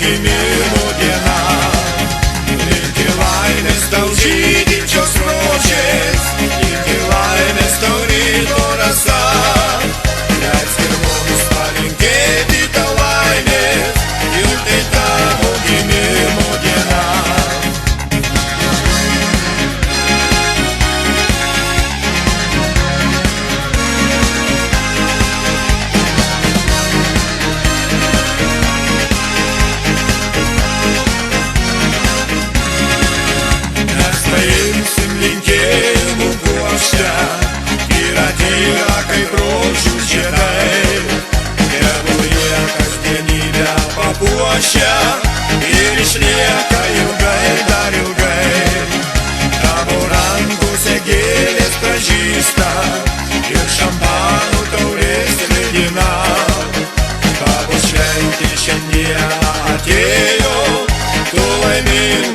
gimimo diena. Linki laimės tau žydinčios rožės, linki laimės tau ryto rasa. Leisk ir mums palinkėti tau laimės, juk tai tavo gimimo diena. Paimsim linkėjimų puošę, tyra kaip rožių žiedai. Tebūnie kasdienybę papuošia ir išlieka ilgai, dar ilgai. Tavo rankose gėlės pražįsta ir šampanų taurės lygina. Tavo šventė šiandieną atėjo, tu laimingas